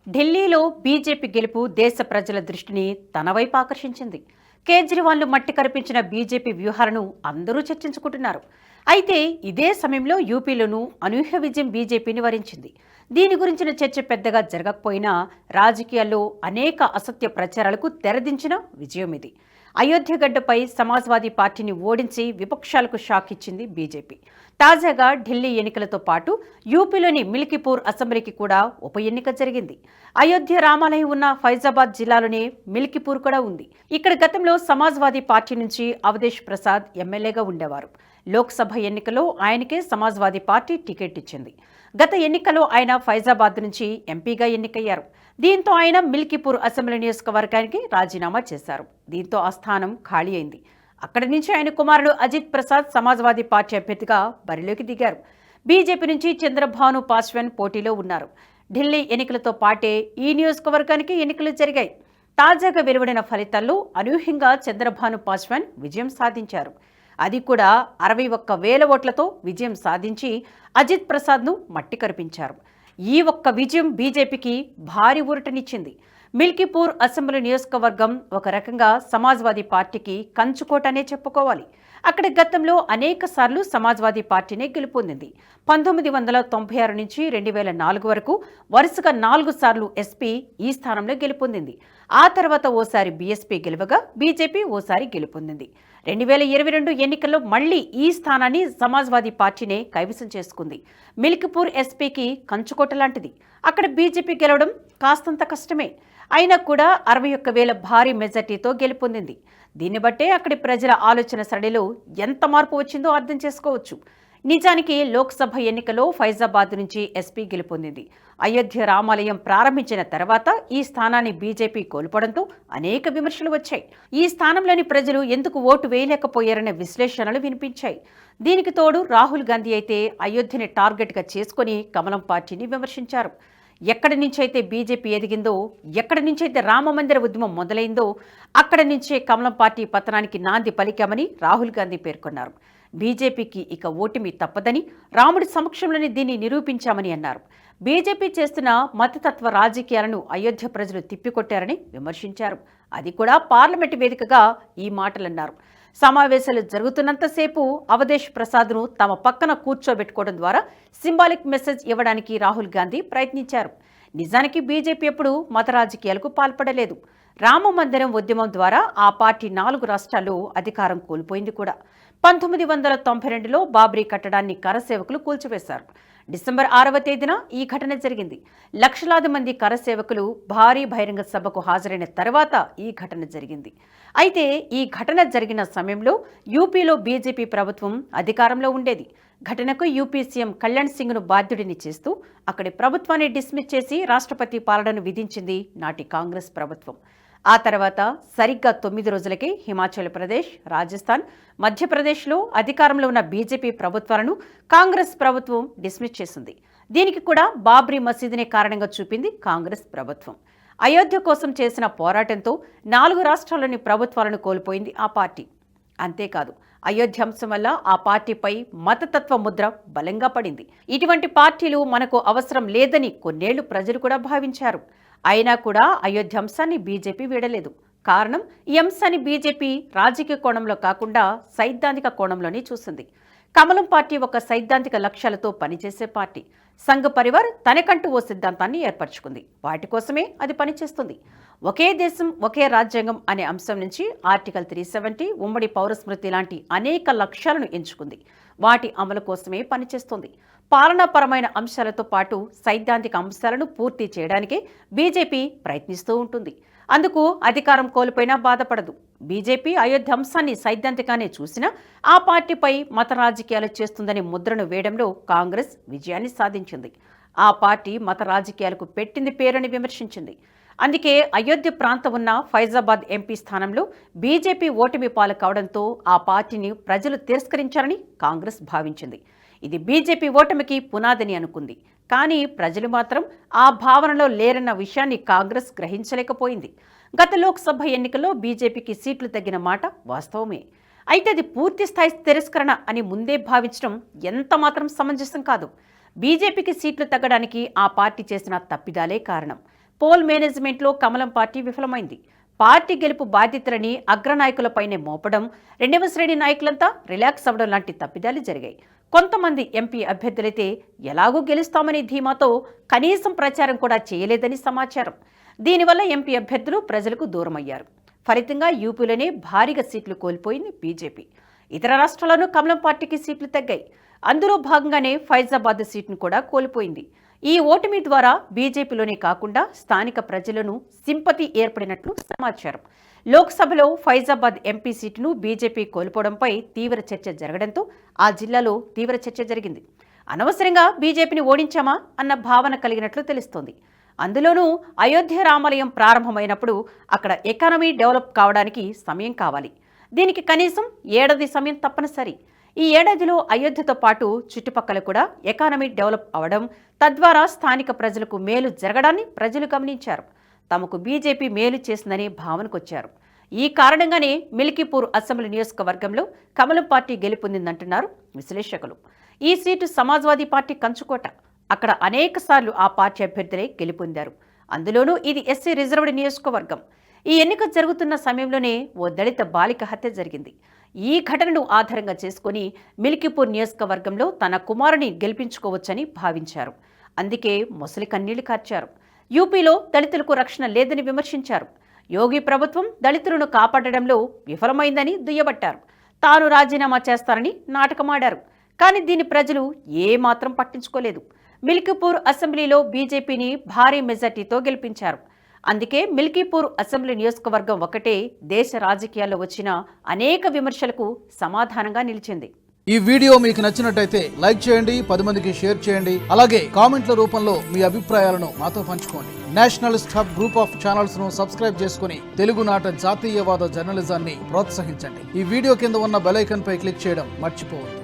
ఢిల్లీలో బీజేపీ గెలుపు దేశ ప్రజల దృష్టిని తన వైపు ఆకర్షించింది. కేజ్రీవాల్ను మట్టి కరిపించిన బీజేపీ వ్యూహాలను అందరూ చర్చించుకుంటున్నారు. అయితే ఇదే సమయంలో యూపీలోనూ అనూహ్య విజయం బీజేపీని వరించింది. దీని గురించిన చర్చ పెద్దగా జరగకపోయినా రాజకీయాల్లో అనేక అసత్య ప్రచారాలకు తెరదించిన విజయం ఇది. అయోధ్యగడ్డపై సమాజ్వాదీ పార్టీని ఓడించి విపక్షాలకు షాక్ ఇచ్చింది బీజేపీ. తాజాగా ఢిల్లీ ఎన్నికలతో పాటు యూపీలోని మిల్కీపూర్ అసెంబ్లీకి కూడా ఉప ఎన్నిక జరిగింది. అయోధ్య రామాలయం ఉన్న ఫైజాబాద్ జిల్లాలోనే మిల్కీపూర్ కూడా ఉంది. ఇక్కడ గతంలో సమాజ్వాదీ పార్టీ నుంచి అవధేష్ ప్రసాద్ ఎమ్మెల్యేగా ఉండేవారు. లోక్సభ ఎన్నికలో ఆయనకే సమాజ్వాదీ పార్టీ టికెట్ ఇచ్చింది. గత ఎన్నికలో ఆయన ఫైజాబాద్ నుంచి ఎంపీగా ఎన్నికయ్యారు. దీంతో ఆయన మిల్కీపూర్ అసెంబ్లీ నియోజకవర్గానికి రాజీనామా చేశారు. దీంతో ఆ స్థానం ఖాళీ అయింది. అక్కడి నుంచి ఆయన కుమారుడు అజిత్ ప్రసాద్ సమాజ్వాదీ పార్టీ అభ్యర్థిగా బరిలోకి దిగారు. బీజేపీ నుంచి చంద్రభాను పాస్వాన్ పోటీలో ఉన్నారు. ఢిల్లీ ఎన్నికలతో పాటే ఈ నియోజకవర్గానికి ఎన్నికలు జరిగాయి. తాజాగా వెలువడిన ఫలితాల్లో అనూహ్యంగా చంద్రభాను పాస్వాన్ విజయం సాధించారు. అది కూడా 61,000 ఓట్లతో విజయం సాధించి అజిత్ ప్రసాద్ను మట్టి కరిపించారు. ఈ ఒక్క విజయం బీజేపీకి భారీ ఊరటనిచ్చింది. మిల్కీపూర్ అసెంబ్లీ నియోజకవర్గం ఒక రకంగా సమాజ్వాదీ పార్టీకి కంచుకోటనే చెప్పుకోవాలి. అక్కడ గతంలో అనేక సార్లు సమాజ్వాదీ పార్టీనే గెలుపొందింది. 1996 నుంచి 2004 వరకు వరుసగా 4 సార్లు ఎస్పీ ఈ స్థానంలో గెలుపొందింది. ఆ తర్వాత ఓసారి బీఎస్పీ గెలవగా బీజేపీ ఓసారి గెలుపొందింది. 2022 ఎన్నికల్లో మళ్లీ ఈ స్థానాన్ని సమాజ్వాదీ పార్టీనే కైవసం చేసుకుంది. మిల్కీపూర్ ఎస్పీకి కంచుకోట లాంటిది. అక్కడ బీజేపీ గెలవడం కాస్తంత కష్టమే. అయినా కూడా 61,000 భారీ మెజార్టీతో గెలుపొందింది. దీన్ని బట్టే అక్కడి ప్రజల ఆలోచన సరళిలో ఎంత మార్పు వచ్చిందో అర్థం చేసుకోవచ్చు. నిజానికి లోక్సభ ఎన్నికలో ఫైజాబాద్ నుంచి ఎస్పీ గెలుపొందింది. అయోధ్య రామాలయం ప్రారంభించిన తర్వాత ఈ స్థానాన్ని బీజేపీ కోల్పోవడంతో అనేక విమర్శలు వచ్చాయి. ఈ స్థానంలోని ప్రజలు ఎందుకు ఓటు వేయలేకపోయారనే విశ్లేషణలు వినిపించాయి. దీనికి తోడు రాహుల్ గాంధీ అయితే అయోధ్యని టార్గెట్గా చేసుకుని కమలం పార్టీని విమర్శించారు. ఎక్కడి నుంచైతే బీజేపీ ఎదిగిందో, ఎక్కడి నుంచైతే రామమందిర ఉద్యమం మొదలైందో అక్కడి నుంచే కమలం పార్టీ పతనానికి నాంది పలికామని రాహుల్ గాంధీ పేర్కొన్నారు. బీజేపీకి ఇక ఓటమి తప్పదని, రాముడి సమక్షంలోనే దీన్ని నిరూపించామని అన్నారు. బీజేపీ చేస్తున్న మతతత్వ రాజకీయాలను అయోధ్య ప్రజలు తిప్పికొట్టారని విమర్శించారు. అది కూడా పార్లమెంటు వేదికగా ఈ మాటలన్నారు. సమావేశాలు జరుగుతున్నంతసేపు అవధేష్ ప్రసాద్ను తమ పక్కన కూర్చోబెట్టుకోవడం ద్వారా సింబాలిక్ మెసేజ్ ఇవ్వడానికి రాహుల్ గాంధీ ప్రయత్నించారు. నిజానికి బీజేపీ ఎప్పుడూ మత రాజకీయాలకు పాల్పడలేదు. రామ మందిరం ఉద్యమం ద్వారా ఆ పార్టీ 4 రాష్ట్రాల్లో అధికారం కోల్పోయింది కూడా. 1992లో బాబ్రీ కట్టడాన్ని కరసేవకులు కూల్చివేశారు. డిసెంబర్ 6వ తేదీన ఈ ఘటన జరిగింది. లక్షలాది మంది కరసేవకులు భారీ బహిరంగ సభకు హాజరైన తర్వాత ఈ ఘటన జరిగింది. అయితే ఈ ఘటన జరిగిన సమయంలో యూపీలో బీజేపీ ప్రభుత్వం అధికారంలో ఉండేది. ఘటనకు యూపీ సీఎం కళ్యాణ్ సింగ్ను బాధ్యుడిని చేస్తూ అక్కడి ప్రభుత్వాన్ని డిస్మిస్ చేసి రాష్ట్రపతి పాలనను విధించింది నాటి కాంగ్రెస్ ప్రభుత్వం. ఆ తర్వాత సరిగ్గా 9 రోజులకే హిమాచల్ ప్రదేశ్, రాజస్థాన్, మధ్యప్రదేశ్లో అధికారంలో ఉన్న బీజేపీ ప్రభుత్వాలను కాంగ్రెస్ ప్రభుత్వం డిస్మిస్ చేసింది. దీనికి కూడా బాబ్రీ మసీదునే కారణంగా చూపింది కాంగ్రెస్ ప్రభుత్వం. అయోధ్య కోసం చేసిన పోరాటంతో 4 రాష్ట్రాల్లోని ప్రభుత్వాలను కోల్పోయింది ఆ పార్టీ. అంతేకాదు, అయోధ్య అంశం వల్ల ఆ పార్టీపై మతతత్వ ముద్ర బలంగా పడింది. ఇటువంటి పార్టీలు మనకు అవసరం లేదని కొన్నేళ్లు ప్రజలు కూడా భావించారు. అయినా కూడా అయోధ్య అంశాన్ని బీజేపీ వీడలేదు. కారణం, ఈ అంశాన్ని బీజేపీ రాజకీయ కోణంలో కాకుండా సైద్ధాంతిక కోణంలోనే చూసింది. కమలం పార్టీ ఒక సైద్ధాంతిక లక్ష్యాలతో పనిచేసే పార్టీ. సంఘ్ పరివార్ తనకంటూ ఓ సిద్ధాంతాన్ని ఏర్పరచుకుంది. వాటి కోసమే అది పనిచేస్తుంది. ఒకే దేశం ఒకే రాజ్యాంగం అనే అంశం నుంచి ఆర్టికల్ 370, ఉమ్మడి పౌరస్మృతి లాంటి అనేక లక్ష్యాలను ఎంచుకుంది. వాటి అమలు కోసమే పనిచేస్తుంది. పాలనాపరమైన అంశాలతో పాటు సైద్ధాంతిక అంశాలను పూర్తి చేయడానికే బీజేపీ ప్రయత్నిస్తూ ఉంటుంది. అందుకు అధికారం కోల్పోయినా బాధపడదు. బీజేపీ అయోధ్య అంశాన్ని సైద్ధాంతికానే చూసినా ఆ పార్టీపై మత రాజకీయాలు చేస్తుందనే ముద్రను వేయడంలో కాంగ్రెస్ విజయాన్ని సాధించింది. ఆ పార్టీ మత రాజకీయాలకు పెట్టింది పేరని విమర్శించింది. అందుకే అయోధ్య ప్రాంతం ఉన్న ఫైజాబాద్ ఎంపీ స్థానంలో బీజేపీ ఓటమి పాలు కావడంతో ఆ పార్టీని ప్రజలు తిరస్కరించారని కాంగ్రెస్ భావించింది. ఇది బీజేపీ ఓటమికి పునాదని అనుకుంది. కానీ ప్రజలు మాత్రం ఆ భావనలో లేరన్న విషయాన్ని కాంగ్రెస్ గ్రహించలేకపోయింది. గత లోక్సభ ఎన్నికల్లో బీజేపీకి సీట్లు తగ్గిన మాట వాస్తవమే. అయితే అది పూర్తి స్థాయి తిరస్కరణ అని ముందే భావించడం ఎంత మాత్రం సమంజసం కాదు. బీజేపీకి సీట్లు తగ్గడానికి ఆ పార్టీ చేసిన తప్పిదాలే కారణం. పోల్ మేనేజ్మెంట్లో కమలం పార్టీ విఫలమైంది. పార్టీ గెలుపు బాధ్యతలని అగ్రనాయకులపైనే మోపడం, రెండవ శ్రేణి నాయకులంతా రిలాక్స్ అవ్వడం లాంటి తప్పిదాలు జరిగాయి. కొంతమంది ఎంపీ అభ్యర్థులైతే ఎలాగూ గెలుస్తామనే ధీమాతో కనీసం ప్రచారం కూడా చేయలేదని సమాచారం. దీనివల్ల ఎంపీ అభ్యర్థులు ప్రజలకు దూరమయ్యారు. ఫలితంగా యూపీలోనే భారీగా సీట్లు కోల్పోయింది బీజేపీ. ఇతర రాష్ట్రాల్లోనూ కమలం పార్టీకి సీట్లు తగ్గాయి. అందులో భాగంగానే ఫైజాబాద్ సీట్ను కూడా కోల్పోయింది. ఈ ఓటమి ద్వారా బీజేపీలోనే కాకుండా స్థానిక ప్రజలను సింపతి ఏర్పడినట్లు సమాచారం. లోక్సభలో ఫైజాబాద్ ఎంపీ సీటును బీజేపీ కోల్పోవడంపై తీవ్ర చర్చ జరగడంతో ఆ జిల్లాలో తీవ్ర చర్చ జరిగింది. అనవసరంగా బీజేపీని ఓడించామా అన్న భావన కలిగినట్లు తెలుస్తోంది. అందులోనూ అయోధ్య రామాలయం ప్రారంభమైనప్పుడు అక్కడ ఎకానమీ డెవలప్ కావడానికి సమయం కావాలి. దీనికి కనీసం ఏడాది సమయం తప్పనిసరి. ఈ ఏడాదిలో అయోధ్యతో పాటు చుట్టుపక్కల కూడా ఎకానమీ డెవలప్ అవడం, తద్వారా స్థానిక ప్రజలకు మేలు జరగడాన్ని ప్రజలు గమనించారు. తమకు బీజేపీ మేలు చేసిందనే భావనకొచ్చారు. ఈ కారణంగానే మిల్కీపూర్ అసెంబ్లీ నియోజకవర్గంలో కమలం పార్టీ గెలుపొందిందంటున్నారు విశ్లేషకులు. ఈ సీటు సమాజ్వాదీ పార్టీ కంచుకోట. అక్కడ అనేక సార్లు ఆ పార్టీ అభ్యర్థులే గెలుపొందారు. అందులోనూ ఇది ఎస్సీ రిజర్వ్డ్ నియోజకవర్గం. ఈ ఎన్నిక జరుగుతున్న సమయంలోనే ఓ దళిత బాలిక హత్య జరిగింది. ఈ ఘటనను ఆధారంగా చేసుకుని మిల్కీపూర్ నియోజకవర్గంలో తన కుమారుని గెలిపించుకోవచ్చని భావించారు. అందుకే మొసలి కన్నీళ్లు కార్చారు. యూపీలో దళితులకు రక్షణ లేదని విమర్శించారు. యోగి ప్రభుత్వం దళితులను కాపాడడంలో విఫలమైందని దుయ్యబట్టారు. తాను రాజీనామా చేస్తారని నాటకమాడారు. కానీ దీన్ని ప్రజలు ఏమాత్రం పట్టించుకోలేదు. మిల్కీపూర్ అసెంబ్లీలో బీజేపీని భారీ మెజార్టీతో గెలిపించారు. అందుకే మిల్కీపూర్ అసెంబ్లీ నియోజకవర్గం ఒకటే దేశ రాజకీయాల్లో వచ్చిన అనేక విమర్శలకు సమాధానంగా నిలిచింది. ఈ వీడియో మీకు నచ్చినట్టయితే లైక్ చేయండి, 10 మందికి షేర్ చేయండి. అలాగే కామెంట్ల రూపంలో మీ అభిప్రాయాలను మాతో పంచుకోండి. Nationalist hub group of channels ను సబ్స్క్రైబ్ చేసుకుని తెలుగునాట జాతీయవాద జర్నలిజాన్ని ప్రోత్సహించండి. ఈ వీడియో కింద ఉన్న బెల్ ఐకాన్ పై క్లిక్ చేయడం మర్చిపోవద్దు.